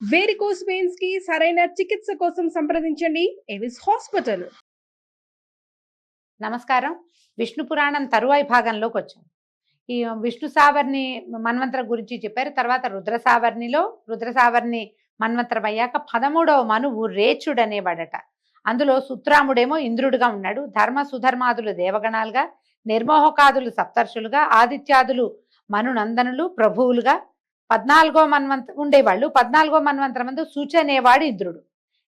Varicose veins కి సరైన చికిత్స కోసం సంప్రదించండి ఎవిస్ హాస్పిటల్. నమస్కారం. విష్ణు పురాణం తరువాయి భాగంలోకి వచ్చాం. ఈ విష్ణు సావర్ణి మన్వంతరం గురించి చెప్పారు. తర్వాత రుద్ర సావర్ణి మన్వంతరం అయ్యాక 13వ మనువు రేచుడు అనేవాడట. అందులో సుత్రాముడేమో ఇంద్రుడుగా ఉన్నాడు. ధర్మ సుధర్మాదులు దేవగణాలుగా, నిర్మోహకాదులు సప్తర్షులుగా, ఆదిత్యాదులు మనునందనులు ప్రభువులుగా 14వ మన్వంతరం ఉండేవాళ్ళు. 14వ మన్వంతరం మందు సూచనేవాడు ఇంద్రుడు.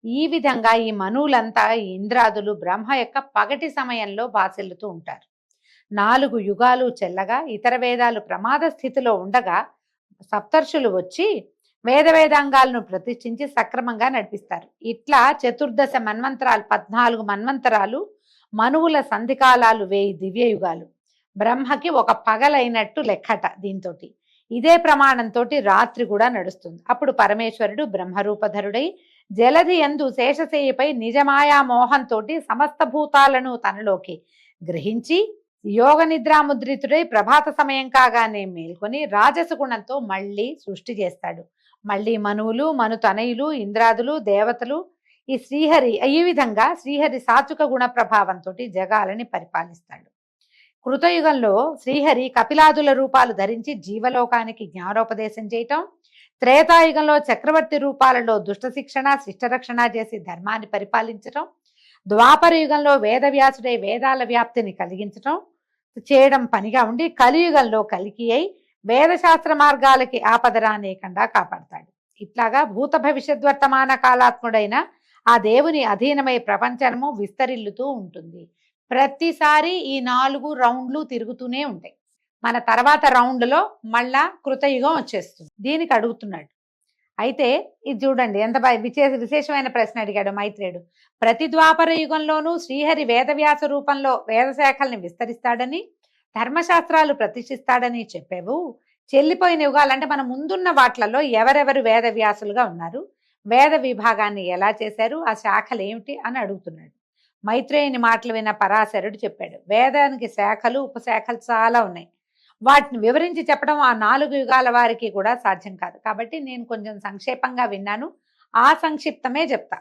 ఈ విధంగా ఈ మనువులంతా ఇంద్రాదులు బ్రహ్మ యొక్క పగటి సమయంలో బాసిల్లుతూ ఉంటారు. 4 యుగాలు చెల్లగా ఇతర వేదాలు ప్రమాద స్థితిలో ఉండగా సప్తర్షులు వచ్చి వేదాంగాలను ప్రతిష్ఠించి సక్రమంగా నడిపిస్తారు. ఇట్లా చతుర్దశ మన్వంతరాలు 14 మన్వంతరాలు, మనువుల సంధికాలాలు 1000 దివ్యయుగాలు. బ్రహ్మకి ఒక పగలైనట్టు లెక్కట. దీంతో ఇదే ప్రమాణంతో రాత్రి కూడా నడుస్తుంది. అప్పుడు పరమేశ్వరుడు బ్రహ్మరూపధరుడై జలధి యందు శేషశయ్యపై నిజమాయా మోహంతో సమస్త భూతాలను తనలోకి గ్రహించి యోగ నిద్రాముద్రితుడై ప్రభాత సమయం కాగానే మేల్కొని రాజస గుణంతో మళ్ళీ సృష్టి చేస్తాడు. మళ్ళీ మనువులు, మనుతనయులు, ఇంద్రాదులు, దేవతలు ఈ విధంగా శ్రీహరి సాత్విక గుణ ప్రభావంతో జగాలని పరిపాలిస్తాడు. కృతయుగంలో శ్రీహరి కపిలాదుల రూపాలు ధరించి జీవలోకానికి జ్ఞానోపదేశం చేయటం, త్రేతాయుగంలో చక్రవర్తి రూపాలలో దుష్ట శిక్షణ శిష్టరక్షణ చేసి ధర్మాన్ని పరిపాలించటం, ద్వాపర యుగంలో వేదవ్యాసుడై వేదాల వ్యాప్తిని కలిగించటం చేయడం పనిగా ఉండి కలియుగంలో కలికి అయి వేదశాస్త్ర మార్గాలకి ఆపదరానేకుండా కాపాడతాడు. ఇట్లాగా భూత భవిష్యద్వర్తమాన కాలాత్ముడైన ఆ దేవుని అధీనమై ప్రపంచము విస్తరిల్లుతూ ఉంటుంది. ప్రతిసారి ఈ 4 రౌండ్లు తిరుగుతూనే ఉంటాయి. మన తర్వాత రౌండ్లో మళ్ళా కృతయుగం వచ్చేస్తుంది. దీనికి అడుగుతున్నాడు. అయితే ఇది చూడండి ఎంత విశేషమైన ప్రశ్న అడిగాడు మైత్రేయుడు. ప్రతి ద్వాపర యుగంలోనూ శ్రీహరి వేదవ్యాస రూపంలో వేదశాఖల్ని విస్తరిస్తాడని, ధర్మశాస్త్రాలు ప్రతిష్ఠిస్తాడని చెప్పావు. చెల్లిపోయిన యుగాలంటే మన ముందున్న వాట్లలో ఎవరెవరు వేదవ్యాసులుగా ఉన్నారు, వేద విభాగాన్ని ఎలా చేశారు, ఆ శాఖలు ఏమిటి అని అడుగుతున్నాడు. మైత్రేయుని మాటలు విన్న పరాశరుడు చెప్పాడు, వేదానికి శాఖలు ఉపశాఖలు చాలా ఉన్నాయి. వాటిని వివరించి చెప్పడం ఆ 4 యుగాల వారికి కూడా సాధ్యం కాదు. కాబట్టి నేను కొంచెం సంక్షేపంగా విన్నాను, ఆ సంక్షిప్తమే చెప్తా.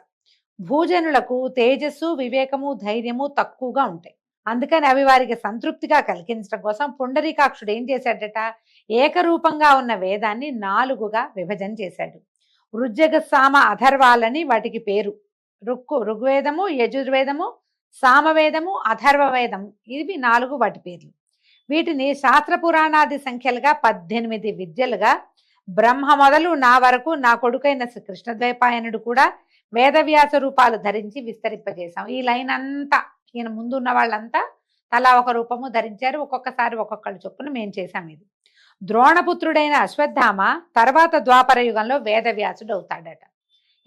భూజనులకు తేజస్సు, వివేకము, ధైర్యము తక్కువగా ఉంటాయి. అందుకని అవి వారికి సంతృప్తిగా కలిగించడం కోసం పుండరీకాక్షుడు ఏం చేశాడట, ఏకరూపంగా ఉన్న వేదాన్ని 4గా విభజన చేశాడు. రుజ్జగ సామ అథర్వాలని వాటికి పేరు. ఋగ్వేదము, యజుర్వేదము, సామవేదము, అథర్వవేదము, ఇవి 4 వాటి పేర్లు. వీటిని శాస్త్ర పురాణాది సంఖ్యలుగా 18 విద్యలుగా బ్రహ్మ మొదలు నా వరకు నా కొడుకైన కృష్ణద్వైపాయనుడు కూడా వేదవ్యాస రూపాలు ధరించి విస్తరింపజేశాం. ఈ లైన్ అంతా ఈయన ముందున్న వాళ్ళంతా తలా ఒక రూపము ధరించారు. ఒక్కొక్కసారి ఒక్కొక్కళ్ళు చొప్పున మేము చేశాం. ఇది ద్రోణపుత్రుడైన అశ్వత్థామ తర్వాత ద్వాపర యుగంలో వేదవ్యాసుడు అవుతాడట.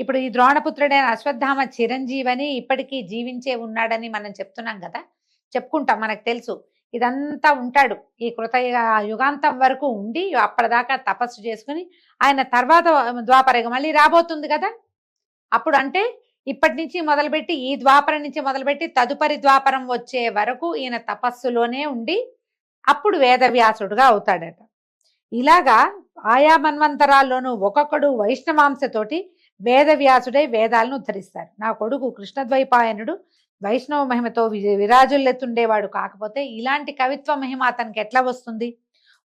ఇప్పుడు ఈ ద్రోణపుత్రుడైన అశ్వత్థామ చిరంజీవని ఇప్పటికీ జీవించే ఉన్నాడని మనం చెప్తున్నాం కదా, చెప్పుకుంటాం, మనకు తెలుసు. ఇదంతా ఉంటాడు ఈ యుగాంతం వరకు ఉండి అప్పటిదాకా తపస్సు చేసుకుని ఆయన తర్వాత ద్వాపరయుగం మళ్ళీ రాబోతుంది కదా. అప్పుడు అంటే ఇప్పటి నుంచి మొదలుపెట్టి ఈ ద్వాపరం నుంచి మొదలుపెట్టి తదుపరి ద్వాపరం వచ్చే వరకు ఈయన తపస్సులోనే ఉండి అప్పుడు వేదవ్యాసుడుగా అవుతాడట. ఇలాగా ఆయా మన్వంతరాల్లోనూ ఒక్కొక్కడు వైష్ణవాంశతోటి వేదవ్యాసుడై వేదాలను ఉద్ధరిస్తారు. నా కొడుకు కృష్ణద్వైపాయనుడు వైష్ణవ మహిమతో విరాజుల్లెత్తుండేవాడు. కాకపోతే ఇలాంటి కవిత్వ మహిమ అతనికి ఎట్లా వస్తుంది?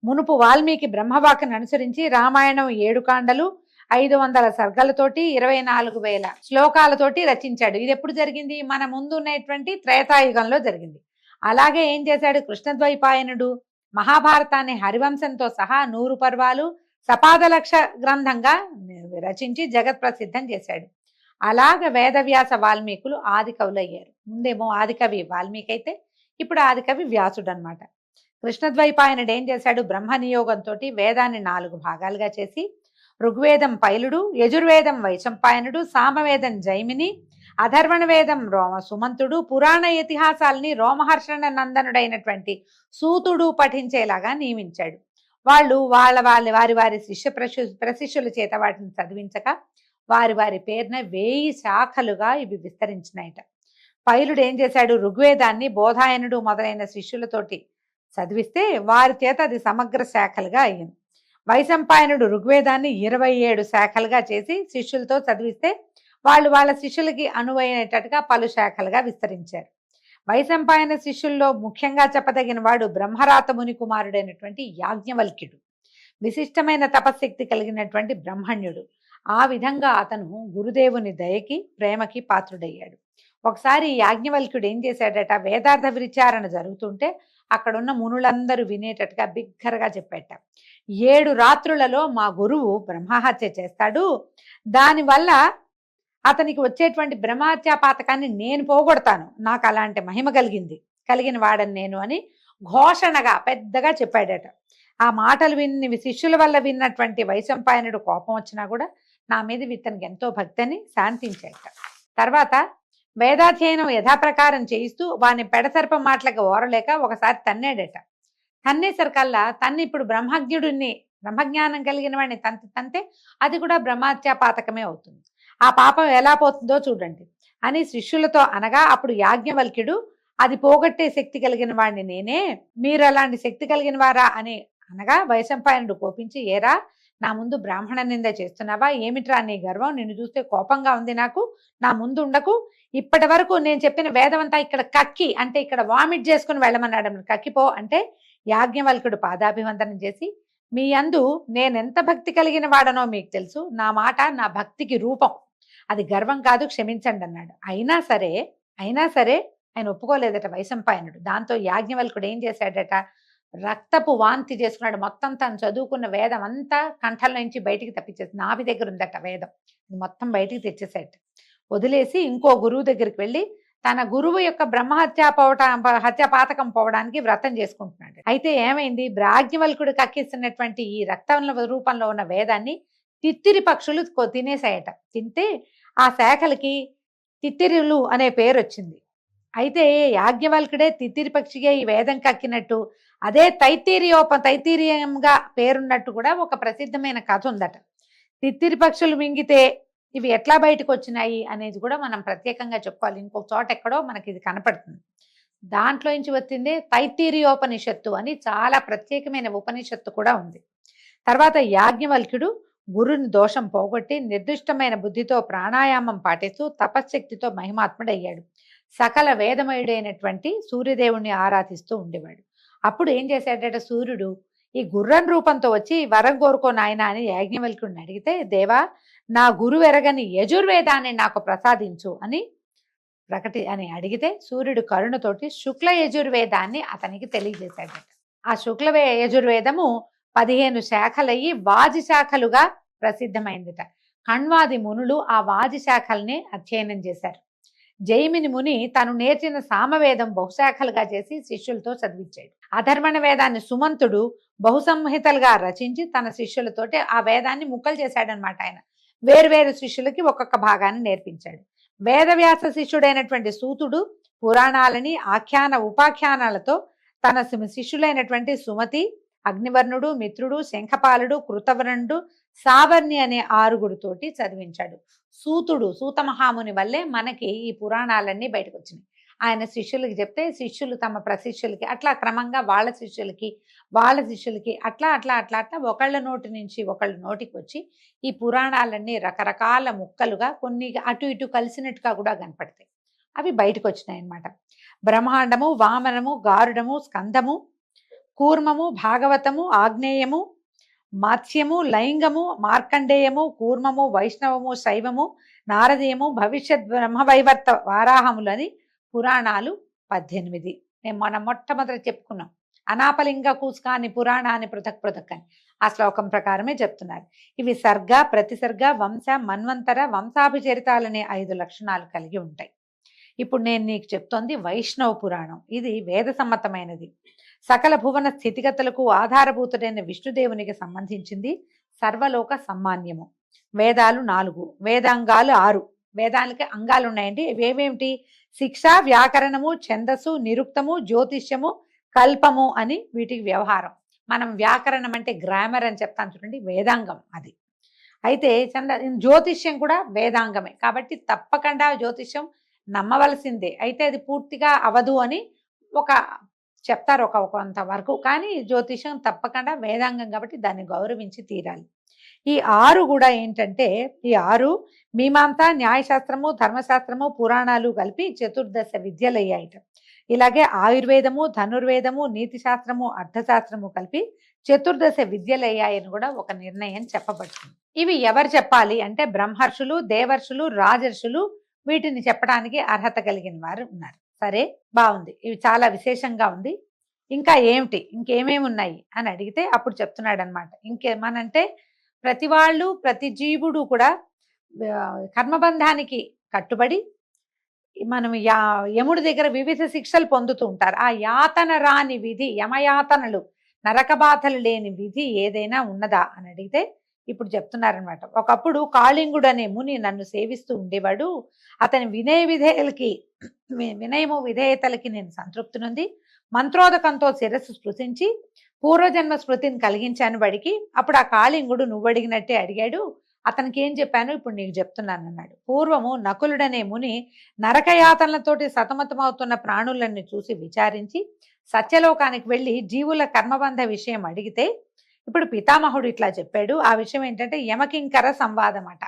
మునుపు వాల్మీకి బ్రహ్మవాక్యను అనుసరించి రామాయణం 7 కాండలు 500 సర్గలతోటి 24,000 శ్లోకాలతోటి రచించాడు. ఇది ఎప్పుడు జరిగింది? మన ముందు ఉన్నటువంటి త్రేతాయుగంలో జరిగింది. అలాగే ఏం చేశాడు కృష్ణద్వైపాయనుడు? మహాభారతాన్ని హరివంశంతో సహా 100 పర్వాలు సపాదలక్ష గ్రంథంగా రచించి జగత్ ప్రసిద్ధం చేశాడు. అలాగ వేదవ్యాస వాల్మీకులు ఆది కవులు అయ్యారు. ముందేమో ఆదికవి వాల్మీకి అయితే ఇప్పుడు ఆదికవి వ్యాసుడు అనమాట. కృష్ణద్వైపాయనుడు ఏం చేశాడు? బ్రహ్మ నియోగంతో వేదాన్ని 4 భాగాలుగా చేసి ఋగ్వేదం పైలుడు, యజుర్వేదం వైశంపాయనుడు, సామవేదం జైమిని, అధర్వణ వేదం సుమంతుడు, పురాణ ఇతిహాసాలని రోమహర్షణ నందనుడైనటువంటి సూతుడు పఠించేలాగా నియమించాడు. వాళ్ళు వారి ప్రశిష్యుల చేత వాటిని చదివించక వారి పేరున 1000 శాఖలుగా ఇవి విస్తరించినాయట. పైలుడు ఏం చేశాడు? ఋగ్వేదాన్ని బోధాయనుడు మొదలైన శిష్యులతోటి చదివిస్తే వారి చేత అది సమగ్ర శాఖలుగా అయ్యింది. వైశంపాయనుడు ఋగ్వేదాన్ని 27 శాఖలుగా చేసి శిష్యులతో చదివిస్తే వాళ్ళు వాళ్ళ శిష్యులకి అనువైనట్టుగా పలు శాఖలుగా విస్తరించారు. వైశంపాయన శిష్యుల్లో ముఖ్యంగా చెప్పదగిన వాడు బ్రహ్మరాత ముని కుమారుడైనటువంటి యాజ్ఞవల్క్యుడు. విశిష్టమైన తపశక్తి కలిగినటువంటి బ్రహ్మణ్యుడు. ఆ విధంగా అతను గురుదేవుని దయకి ప్రేమకి పాత్రుడయ్యాడు. ఒకసారి యాజ్ఞవల్క్యుడు ఏం చేశాడట, వేదార్థ విచారణ జరుగుతుంటే అక్కడున్న మునులందరూ వినేటట్టుగా బిగ్గరగా చెప్పాట, 7 రాత్రులలో మా గురువు బ్రహ్మహత్య చేస్తాడు, దానివల్ల అతనికి వచ్చేటువంటి బ్రహ్మహత్యా పాతకాన్ని నేను పోగొడతాను, నాకు అలాంటి మహిమ కలిగిన వాడని నేను అని ఘోషణగా పెద్దగా చెప్పాడట. ఆ మాటలు విని శిష్యుల వల్ల విన్నటువంటి వైశంపాయనుడు కోపం వచ్చినా కూడా నా మీద ఇతనికి ఎంతో భక్తిని శాంతించాట. తర్వాత వేదాధ్యయనం యథాప్రకారం చేయిస్తూ వాని పెడసర్ప మాటలకు ఓరలేక ఒకసారి తన్నాడట. తన్నేసరికల్లా ఇప్పుడు బ్రహ్మజ్ఞానం కలిగిన వాడిని తంతే అది కూడా బ్రహ్మహత్యా పాతకమే అవుతుంది, ఆ పాపం ఎలా పోతుందో చూడండి అని శిష్యులతో అనగా, అప్పుడు యాజ్ఞవల్క్యుడు అది పోగొట్టే శక్తి కలిగిన వాడిని నేనే, మీరు అలాంటి శక్తి కలిగిన వారా అని అనగా వైశంపాయనుడు కోపించి, ఏరా నా ముందు బ్రాహ్మణ నింద చేస్తున్నావా, ఏమిట్రా నీ గర్వం, నిన్ను చూస్తే కోపంగా ఉంది నాకు, నా ముందు ఉండకు, ఇప్పటి వరకు నేను చెప్పిన వేదమంతా ఇక్కడ కక్కి అంటే ఇక్కడ వామిట్ చేసుకుని వెళ్ళమన్నాడు, కక్కిపో అంటే యాజ్ఞవల్కుడు పాదాభివందనం చేసి, మీ యందు నేనెంత భక్తి కలిగిన వాడనో మీకు తెలుసు, నా మాట నా భక్తికి రూపం, అది గర్వం కాదు, క్షమించండి అన్నాడు. అయినా సరే ఆయన ఒప్పుకోలేదట వైశంపాయనుడు. దాంతో యాజ్ఞవల్కుడు ఏం చేశాడట, రక్తపు వాంతి చేసుకున్నాడు. మొత్తం తను చదువుకున్న వేదం అంతా కంఠంలో నుంచి బయటికి తప్పించేసి, నాభి దగ్గర ఉందట వేదం, మొత్తం బయటికి తెచ్చేసాడు. వదిలేసి ఇంకో గురువు దగ్గరికి వెళ్ళి తన గురువు యొక్క హత్యా పాతకం పోవడానికి వ్రతం చేసుకుంటున్నాడు. అయితే ఏమైంది, యాజ్ఞవల్కుడు కక్కిస్తున్నటువంటి ఈ రక్తం రూపంలో ఉన్న వేదాన్ని తిత్తిరి పక్షులు తినేసాయట. తింటే ఆ శాఖలకి తిత్తిరులు అనే పేరు వచ్చింది. అయితే యాజ్ఞవల్కుడే తిత్తిరి పక్షిగా ఈ వేదం కక్కినట్టు, అదే తైతీరియంగా పేరున్నట్టు కూడా ఒక ప్రసిద్ధమైన కథ ఉందట. తిత్తిరి పక్షులు మింగితే ఇవి ఎట్లా బయటకు వచ్చినాయి అనేది కూడా మనం ప్రత్యేకంగా చెప్పుకోవాలి. ఇంకొక చోట ఎక్కడో మనకి ఇది కనపడుతుంది. దాంట్లో నుంచి వచ్చిందే తైతీరియోపనిషత్తు అని చాలా ప్రత్యేకమైన ఉపనిషత్తు కూడా ఉంది. తర్వాత యాజ్ఞవల్క్యుడు గురుని దోషం పోగొట్టి నిర్దిష్టమైన బుద్ధితో ప్రాణాయామం పాటిస్తూ తపశ్శక్తితో మహిమాత్ముడయ్యాడు. సకల వేదమయుడైనటువంటి సూర్యదేవుణ్ణి ఆరాధిస్తూ ఉండేవాడు. అప్పుడు ఏం చేశాడట, సూర్యుడు ఈ గుర్రం రూపంతో వచ్చి వరం కోరుకో నాయన అని యాజ్ఞవల్క్యుడిని అడిగితే, దేవా నా గురువు ఎరగని యజుర్వేదాన్ని నాకు ప్రసాదించు అని అడిగితే సూర్యుడు కరుణతోటి శుక్ల యజుర్వేదాన్ని అతనికి తెలియజేశాడట. ఆ శుక్ల యజుర్వేదము 15 శాఖలయ్యి వాజి శాఖలుగా ప్రసిద్ధమైందిట. కణ్వాది మునులు ఆ వాజి శాఖల్ని అధ్యయనం చేశారు. జైమిని ముని తను నేర్చిన సామవేదం బహుశాఖలుగా చేసి శిష్యులతో చదివించాడు. అధర్వణ వేదాన్ని సుమంతుడు బహుసంహితలుగా రచించి తన శిష్యులతోటి ఆ వేదాన్ని ముక్కలు చేశాడనమాట. ఆయన వేరువేరు శిష్యులకి ఒక్కొక్క భాగాన్ని నేర్పించాడు. వేదవ్యాస శిష్యుడైనటువంటి సూతుడు పురాణాలని ఆఖ్యాన ఉపాఖ్యానాలతో తన శిష్యులైనటువంటి సుమతి, అగ్నివర్ణుడు, మిత్రుడు, శంఖపాలుడు, కృతవర్ణుడు, సావర్ణి అనే 6గురితోటి చదివించాడు. సూత మహాముని వల్లే మనకి ఈ పురాణాలన్నీ బయటకు వచ్చినాయి. ఆయన శిష్యులకి చెప్తే శిష్యులు తమ ప్రశిష్యులకి అట్లా క్రమంగా వాళ్ళ శిష్యులకి అట్లా ఒకళ్ళ నోటి నుంచి ఒకళ్ళ నోటికి వచ్చి ఈ పురాణాలన్నీ రకరకాల ముక్కలుగా కొన్ని అటు ఇటు కలిసినట్టుగా కూడా కనపడతాయి. అవి బయటకు వచ్చినాయి అన్నమాట. బ్రహ్మాండము, వామనము, గారుడము, స్కందము, కూర్మము, భాగవతము, ఆగ్నేయము, మాత్స్యము, లైంగము, మార్కండేయము, కూర్మము, వైష్ణవము, శైవము, నారదీయము, భవిష్యత్ బ్రహ్మవైవర్త వారాహములని పురాణాలు 18. మనం మొట్టమొదటి చెప్పుకున్నాం. అనాపలింగ కూస్కాని పురాణాన్ని పృథక్ అని ఆ శ్లోకం ప్రకారమే చెప్తున్నారు. ఇవి సర్గ, ప్రతిసర్గ, వంశ, మన్వంతర, వంశాభిచరితాలనే 5 లక్షణాలు కలిగి ఉంటాయి. ఇప్పుడు నేను నీకు చెప్తోంది వైష్ణవ పురాణం. ఇది వేద సమ్మతమైనది. సకల భువన స్థితిగతులకు ఆధారభూతుడైన విష్ణుదేవునికి సంబంధించింది. సర్వలోక సమ్మాన్యము. వేదాలు 4, వేదాంగాలు 6. వేదాలకి అంగాలు ఉన్నాయండి. ఇవేమేమిటి? శిక్ష, వ్యాకరణము, ఛందస్సు, నిరుక్తము, జ్యోతిష్యము, కల్పము అని వీటికి వ్యవహారం. మనం వ్యాకరణం అంటే గ్రామర్ అని చెప్తాను చూడండి, వేదాంగం అది. అయితే జ్యోతిష్యం కూడా వేదాంగమే. కాబట్టి తప్పకుండా జ్యోతిష్యం నమ్మవలసిందే. అయితే అది పూర్తిగా అవదు అని ఒక చెప్తారు కొంతవరకు. కానీ జ్యోతిషం తప్పకుండా వేదాంగం కాబట్టి దాన్ని గౌరవించి తీరాలి. ఈ 6 కూడా ఏంటంటే, ఈ 6 మీమాంస, న్యాయశాస్త్రము, ధర్మశాస్త్రము, పురాణాలు కలిపి చతుర్దశ విద్యలయ్యాయిట. ఇలాగే ఆయుర్వేదము, ధనుర్వేదము, నీతి శాస్త్రము, అర్థశాస్త్రము కలిపి చతుర్దశ విద్యలయ్యాయని కూడా ఒక నిర్ణయం చెప్పబడుతుంది. ఇవి ఎవరు చెప్పాలి అంటే బ్రహ్మర్షులు, దేవర్షులు, రాజర్షులు వీటిని చెప్పడానికి అర్హత కలిగిన వారు ఉన్నారు. సరే, బాగుంది. ఇవి చాలా విశేషంగా ఉంది. ఇంకా ఏమిటి, ఇంకేమేమి ఉన్నాయి అని అడిగితే అప్పుడు చెప్తున్నాడు అనమాట. ఇంకేమనంటే ప్రతి వాళ్ళు, ప్రతి జీవుడు కూడా కర్మబంధానికి కట్టుబడి మనం యముడి దగ్గర వివిధ శిక్షలు పొందుతూ ఉంటారు. ఆ యాతన రాని విధి, యమయాతనలు, నరక బాధలు లేని విధి ఏదైనా ఉన్నదా అని అడిగితే ఇప్పుడు చెప్తున్నారనమాట. ఒకప్పుడు కాళింగుడు అనే ముని నన్ను సేవిస్తూ ఉండేవాడు. అతని వినయము విధేయతలకి నేను సంతృప్తినుంది. మంత్రోదకంతో శిరస్సు స్పృశించి పూర్వజన్మ స్మృతిని కలిగించాను వాడికి. అప్పుడు ఆ కాళింగుడు నువ్వు అడిగినట్టే అడిగాడు. అతనికి ఏం చెప్పాను ఇప్పుడు నీకు చెప్తున్నాను అన్నాడు. పూర్వము నకులుడనే ముని నరకయాతనలతోటి సతమతమవుతున్న ప్రాణులన్నీ చూసి విచారించి సత్యలోకానికి వెళ్ళి జీవుల కర్మబంధ విషయం అడిగితే ఇప్పుడు పితామహుడు ఇట్లా చెప్పాడు. ఆ విషయం ఏంటంటే యమకింకర సంవాదం అట.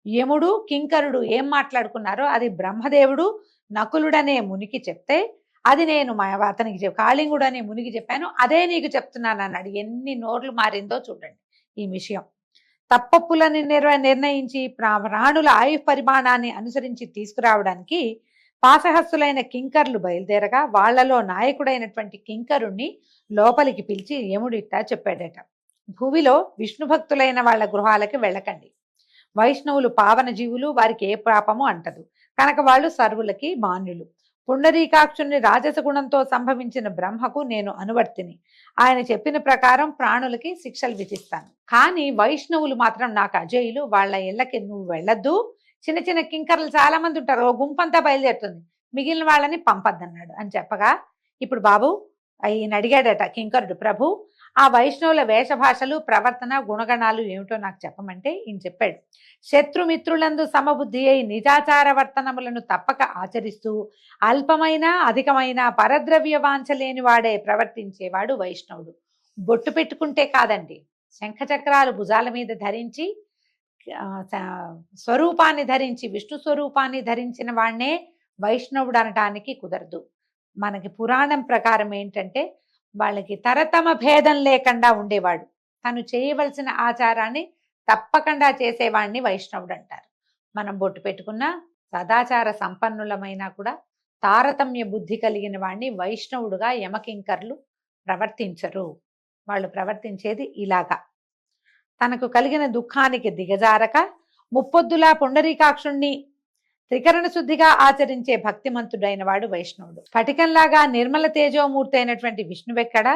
యముడు కింకరుడు ఏం మాట్లాడుకున్నారో అది బ్రహ్మదేవుడు నకులుడనే మునికి చెప్తే అది నేను అతనికి కాళింగుడు అనే మునికి చెప్పాను, అదే నీకు చెప్తున్నాను అన్నాడు. ఎన్ని నోర్లు మారిందో చూడండి ఈ విషయం. తప్పప్పులని నిర్ణయించి ప్రాణుల ఆయు పరిమాణాన్ని అనుసరించి తీసుకురావడానికి పాశహస్తులైన కింకర్లు బయలుదేరగా వాళ్లలో నాయకుడైనటువంటి కింకరుణ్ణి లోపలికి పిలిచి యముడిట్టా చెప్పాడట. భూమిలో విష్ణు భక్తులైన వాళ్ళ గృహాలకి వెళ్ళకండి. వైష్ణవులు పావన జీవులు, వారికి ఏ పాపము అంటదు కనుక వాళ్ళు సర్వులకి మాన్యులు. పుండరీకాక్షుని రాజస గుణంతో సంభవించిన బ్రహ్మకు నేను అనువర్తిని. ఆయన చెప్పిన ప్రకారం ప్రాణులకి శిక్షలు విధిస్తాను. కానీ వైష్ణవులు మాత్రం నాకు అజేయులు. వాళ్ళ ఇళ్ళకి నువ్వు వెళ్ళొద్దు. చిన్న చిన్న కింకర్లు చాలా మంది ఉంటారు, ఓ గుంపంతా బయలుదేరుతుంది, మిగిలిన వాళ్ళని పంపద్దన్నాడు అని చెప్పగా ఇప్పుడు బాబు ఈయన అడిగాడట కింకరుడు, ప్రభు ఆ వైష్ణవుల వేషభాషలు, ప్రవర్తన, గుణగణాలు ఏమిటో నాకు చెప్పమంటే ఈయన చెప్పాడు. శత్రుమిత్రులందు సమబుద్ధి అయి నిజాచార వర్తనములను తప్పక ఆచరిస్తూ అల్పమైన అధికమైన పరద్రవ్య వాంఛ లేని వాడే ప్రవర్తించేవాడు వైష్ణవుడు. బొట్టు పెట్టుకుంటే కాదండి, శంఖచక్రాలు భుజాల మీద ధరించి స్వరూపాన్ని ధరించి విష్ణు స్వరూపాన్ని ధరించిన వాడినే వైష్ణవుడు అనటానికి కుదరదు. మనకి పురాణం ప్రకారం ఏంటంటే వాళ్ళకి తరతమ భేదం లేకుండా ఉండేవాడు. తను చేయవలసిన ఆచారాన్ని తప్పకుండా చేసేవాడిని వైష్ణవుడు అంటారు. మనం బొట్టు పెట్టుకున్న సదాచార సంపన్నులమైనా కూడా తారతమ్య బుద్ధి కలిగిన వాడిని వైష్ణవుడుగా యమకింకర్లు ప్రవర్తించరు. వాళ్ళు ప్రవర్తించేది ఇలాగా. తనకు కలిగిన దుఃఖానికి దిగజారక ముప్పొద్దులా పుండరీకాక్షుణ్ణి త్రికరణ శుద్ధిగా ఆచరించే భక్తిమంతుడైన వాడు వైష్ణవుడు. స్ఫటికంలాగా నిర్మల తేజోమూర్తి అయినటువంటి విష్ణువెక్కడ,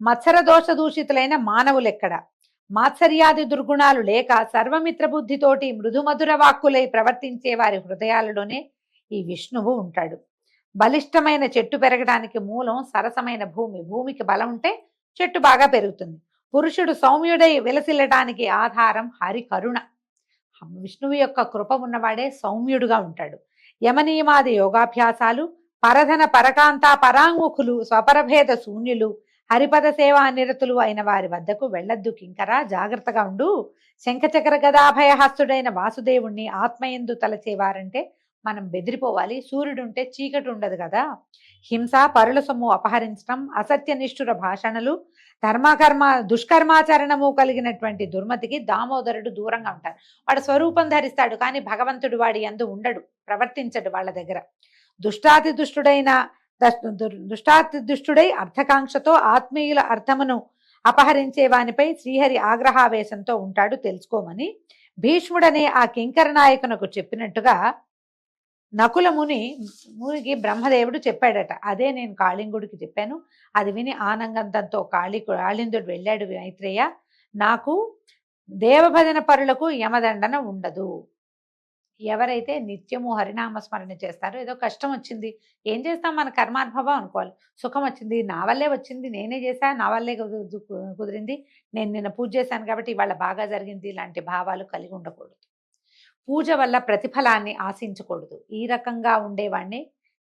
మత్సర దోష దూషితులైన మానవులెక్కడ, మాత్సర్యాది దుర్గుణాలు లేక సర్వమిత్ర బుద్ధితోటి మృదుమధుర వాక్కులై ప్రవర్తించే వారి హృదయాలలోనే ఈ విష్ణువు ఉంటాడు. బలిష్టమైన చెట్టు పెరగడానికి మూలం సరసమైన భూమి. భూమికి బలం ఉంటే చెట్టు బాగా పెరుగుతుంది. పురుషుడు సౌమ్యుడై విలసిల్లటానికి ఆధారం హరి కరుణ. విష్ణువు యొక్క కృప ఉన్నవాడే సౌమ్యుడుగా ఉంటాడు. యమనియమాది యోగాభ్యాసాలు, పరధన పరకాంత పరాంగుఖులు, స్వపరభేద శూన్యులు, హరిపద సేవా నిరతులు అయిన వారి వద్దకు వెళ్ళొద్దు కింకరా, జాగ్రత్తగా ఉండు. శంఖచక్ర గదాభయహస్తుడైన వాసుదేవుణ్ణి ఆత్మయందు తలచేవారంటే మనం బెదిరిపోవాలి. సూర్యుడుంటే చీకటి ఉండదు కదా. హింస, పరుల సొమ్ము అపహరించడం, అసత్య నిష్ఠుర భాషణలు, దుష్కర్మాచరణము కలిగినటువంటి దుర్మతికి దామోదరుడు దూరంగా ఉంటారు. వాడు స్వరూపం ధరిస్తాడు కానీ భగవంతుడు వాడి యందు ఉండడు, ప్రవర్తించడు వాళ్ళ దగ్గర. దుష్టాతి దుష్టుడై అర్థకాంక్షతో ఆత్మీయుల అర్థమును అపహరించే వానిపై శ్రీహరి ఆగ్రహావేశంతో ఉంటాడు, తెలుసుకోమని భీష్ముడనే ఆ కింకర నాయకునకు చెప్పినట్టుగా నకుల మునికి బ్రహ్మదేవుడు చెప్పాడట. అదే నేను కాళింగుడికి చెప్పాను. అది విని ఆనందంతో కాళిందుడు వెళ్ళాడు. మైత్రేయ, నాకు దేవభజన పరులకు యమదండన ఉండదు. ఎవరైతే నిత్యము హరినామస్మరణ చేస్తారో, ఏదో కష్టం వచ్చింది, ఏం చేస్తాం, మన కర్మానుభవం అనుకోవాలి. సుఖం వచ్చింది, నా వల్లే వచ్చింది, నేనే చేశా, నా వల్లే కుదిరింది, నేను నిన్న పూజ చేశాను కాబట్టి ఇవాళ బాగా జరిగింది, ఇలాంటి భావాలు కలిగి ఉండకూడదు. పూజ వల్ల ప్రతిఫలాన్ని ఆశించకూడదు. ఈ రకంగా ఉండేవాడిని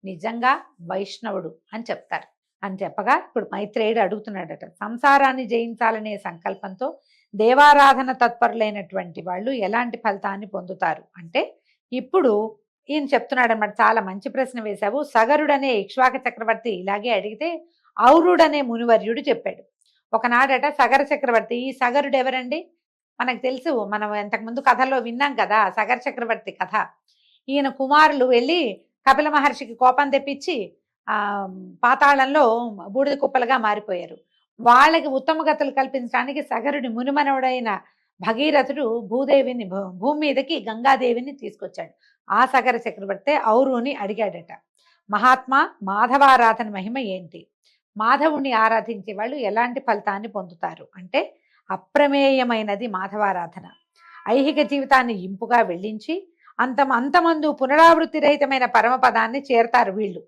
నిజంగా వైష్ణవుడు అని చెప్తారు. అని చెప్పగా ఇప్పుడు మైత్రేయుడు అడుగుతున్నాడట, సంసారాన్ని జయించాలనే సంకల్పంతో దేవారాధన తత్పరులైనటువంటి వాళ్ళు ఎలాంటి ఫలితాన్ని పొందుతారు అంటే, ఇప్పుడు ఈయన చెప్తున్నాడు అనమాట. చాలా మంచి ప్రశ్న వేశావు. సగరుడనే ఇక్ష్వాక చక్రవర్తి ఇలాగే అడిగితే ఔరుడనే మునివర్యుడు చెప్పాడు. ఒకనాడట సగర చక్రవర్తి. ఈ సగరుడు ఎవరండి? మనకు తెలుసు, మనం ఇంతకుముందు కథల్లో విన్నాం కదా సగర చక్రవర్తి కథ. ఈయన కుమారులు వెళ్ళి కపిల మహర్షికి కోపం తెప్పించి ఆ పాతాళంలో బూడిద కుప్పలుగా మారిపోయారు. వాళ్ళకి ఉత్తమ గతులు కల్పించడానికి సగరుడి మునిమనవుడైన భగీరథుడు భూమి మీదకి గంగాదేవిని తీసుకొచ్చాడు. ఆ సగర చక్రవర్తి ఔరుని అడిగాడట, మహాత్మా మాధవారాధన మహిమ ఏంటి? మాధవుణ్ణి ఆరాధించే వాళ్ళు ఎలాంటి ఫలితాన్ని పొందుతారు అంటే, అప్రమేయమైనది మాధవారాధన. ఐహిక జీవితాన్ని ఇంపుగా వెళ్ళించి అంతమందు పునరావృత్తి రహితమైన పరమపదాన్ని చేరతారు వీళ్ళు.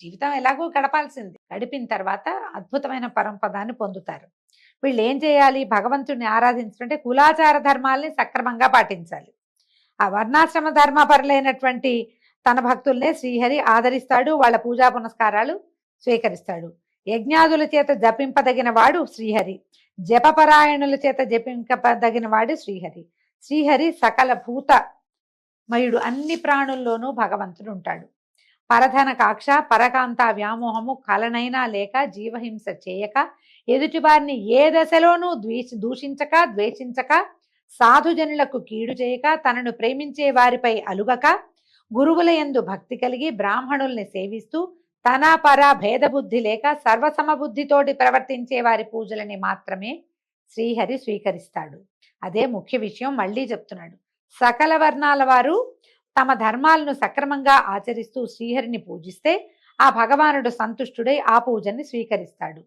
జీవితం ఎలాగో గడపాల్సింది, గడిపిన తర్వాత అద్భుతమైన పరమపదాన్ని పొందుతారు. వీళ్ళు ఏం చేయాలి? భగవంతుడిని ఆరాధించాలంటే కులాచార ధర్మాల్ని సక్రమంగా పాటించాలి. ఆ వర్ణాశ్రమ ధర్మపరులైనటువంటి తన భక్తుల్నే శ్రీహరి ఆదరిస్తాడు, వాళ్ళ పూజా పునస్కారాలు స్వీకరిస్తాడు. యజ్ఞాదుల చేత జపింపదగిన వాడు శ్రీహరి, జపపరాయణుల చేత జపింపదగిన వాడు శ్రీహరి. శ్రీహరి సకల భూతమయుడు, అన్ని ప్రాణుల్లోనూ భగవంతుడు ఉంటాడు. పరధన కాక్ష పరకాంత వ్యామోహము కలనైనా లేక జీవహింస చేయక ఎదుటివారిని ఏ దశలోనూ దూషించక ద్వేషించక సాధుజనులకు కీడు చేయక తనను ప్రేమించే వారిపై అలుగక గురువుల యందు భక్తి కలిగి బ్రాహ్మణుల్ని సేవిస్తూ తన పర భేదబుద్ధి లేక సర్వసమబుద్ధితోటి ప్రవర్తించే వారి పూజలని మాత్రమే శ్రీహరి స్వీకరిస్తాడు. అదే ముఖ్య విషయం. మళ్ళీ చెప్తున్నాడు, సకల వర్ణాల వారు తమ ధర్మాలను సక్రమంగా ఆచరిస్తూ శ్రీహరిని పూజిస్తే ఆ భగవానుడు సంతుష్టుడై ఆ పూజని స్వీకరిస్తాడు.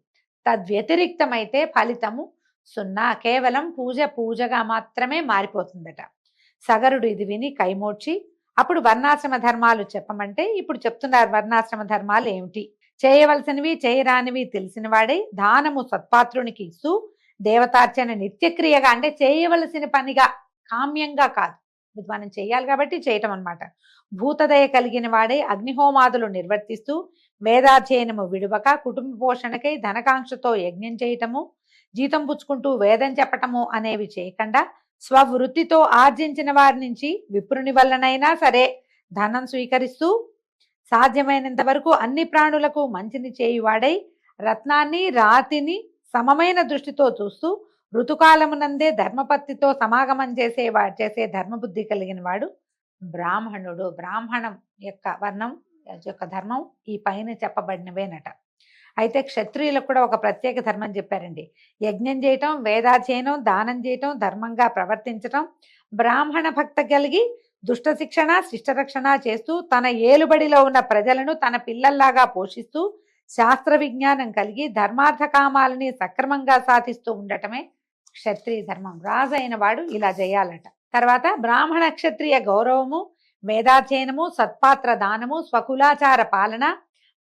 తద్వ్యతిరిక్తమైతే ఫలితము సున్నా, కేవలం పూజగా మాత్రమే మారిపోతుందట. సగరుడు ఇది విని కైమోడ్చి అప్పుడు వర్ణాశ్రమ ధర్మాలు చెప్పమంటే ఇప్పుడు చెప్తున్నారు. వర్ణాశ్రమ ధర్మాలు ఏమిటి? చేయవలసినవి చేయరానివి తెలిసిన వాడే దానము సత్పాత్రునికి ఇస్తూ దేవతార్చన నిత్యక్రియగా, అంటే చేయవలసిన పనిగా, కామ్యంగా కాదు, మనం చేయాలి కాబట్టి చేయటం అన్నమాట. భూతదయ కలిగిన వాడే అగ్నిహోమాదులు నిర్వర్తిస్తూ వేదాధ్యయనము విడువక కుటుంబ పోషణకై ధనకాంక్షతో యజ్ఞం చేయటము, జీతం పుచ్చుకుంటూ వేదం చెప్పటము అనేవి చేయకుండా స్వవృత్తితో ఆర్జించిన వారి నుంచి విప్రుని వల్లనైనా సరే ధనం స్వీకరిస్తూ సాధ్యమైనంత వరకు అన్ని ప్రాణులకు మంచిని చేయువాడై రత్నాన్ని రాతిని సమమైన దృష్టితో చూస్తూ ఋతుకాలమునందే ధర్మపత్తితో సమాగమం చేసే ధర్మబుద్ధి కలిగిన వాడు బ్రాహ్మణుడు. బ్రాహ్మణం యొక్క వర్ణం యొక్క ధర్మం ఈ పైన చెప్పబడినవేనట. అయితే క్షత్రియులకు కూడా ఒక ప్రత్యేక ధర్మం చెప్పారండి. యజ్ఞం చేయటం, వేదాధ్యయనం, దానం చేయటం, ధర్మంగా ప్రవర్తించటం, బ్రాహ్మణ భక్త కలిగి దుష్ట శిక్షణ శిష్టరక్షణ చేస్తూ తన ఏలుబడిలో ఉన్న ప్రజలను తన పిల్లల్లాగా పోషిస్తూ శాస్త్ర విజ్ఞానం కలిగి ధర్మార్థ కామాలని సక్రమంగా సాధిస్తూ ఉండటమే క్షత్రియ ధర్మం. రాజు అయిన వాడు ఇలా చేయాలట. తర్వాత బ్రాహ్మణ క్షత్రియ గౌరవము, వేదాధ్యయనము, సత్పాత్ర దానము, స్వకులాచార పాలన,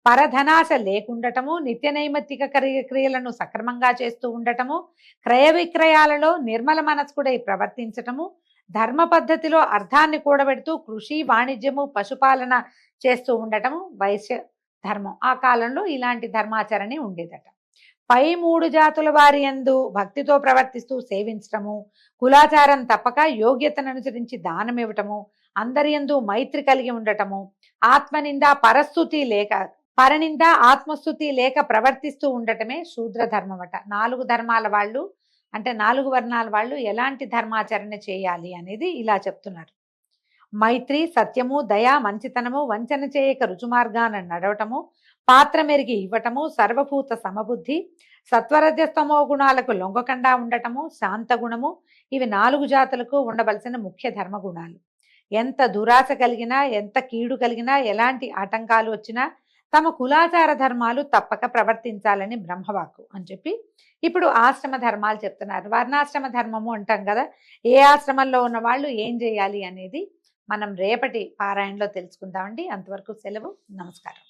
పరధనాశ లేకుండటము, నిత్య నైమిత్తిక క్రియలను సక్రమంగా చేస్తూ ఉండటము, క్రయ విక్రయాలలో నిర్మల మనస్కుడై ప్రవర్తించటము, ధర్మ పద్ధతిలో అర్థాన్ని కూడబెడుతూ కృషి వాణిజ్యము పశుపాలన చేస్తూ ఉండటము వైశ్య ధర్మం. ఆ కాలంలో ఇలాంటి ధర్మాచరణే ఉండేదట. పై 3 జాతుల వారి యందు భక్తితో ప్రవర్తిస్తూ సేవించటము, కులాచారం తప్పక యోగ్యతను అనుసరించి దానం ఇవ్వటము, అందరి యందు మైత్రి కలిగి ఉండటము, ఆత్మనింద పరస్థుతి లేక పరనింద ఆత్మస్థుతి లేక ప్రవర్తిస్తూ ఉండటమే శూద్ర ధర్మం అట. 4 ధర్మాల వాళ్ళు, అంటే 4 వర్ణాల వాళ్ళు ఎలాంటి ధర్మాచరణ చేయాలి అనేది ఇలా చెప్తున్నారు. మైత్రి, సత్యము, దయ, మంచితనము, వంచన చేయక రుచుమార్గాన నడవటము, పాత్ర మెరిగి ఇవ్వటము, సర్వభూత సమబుద్ధి, సత్వరజస్తమో గుణాలకు లొంగకుండా ఉండటము, శాంత గుణము, ఇవి 4 జాతులకు ఉండవలసిన ముఖ్య ధర్మ గుణాలు. ఎంత దురాశ కలిగినా, ఎంత కీడు కలిగినా, ఎలాంటి ఆటంకాలు వచ్చినా తమ కులాచార ధర్మాలు తప్పక ప్రవర్తించాలని బ్రహ్మవాక్కు అని చెప్పి ఇప్పుడు ఆశ్రమ ధర్మాలు చెప్తున్నారు. వర్ణాశ్రమ ధర్మము అంటాం కదా, ఏ ఆశ్రమంలో ఉన్న వాళ్ళు ఏం చేయాలి అనేది మనం రేపటి పారాయణలో తెలుసుకుందామండి. అంతవరకు సెలవు. నమస్కారం.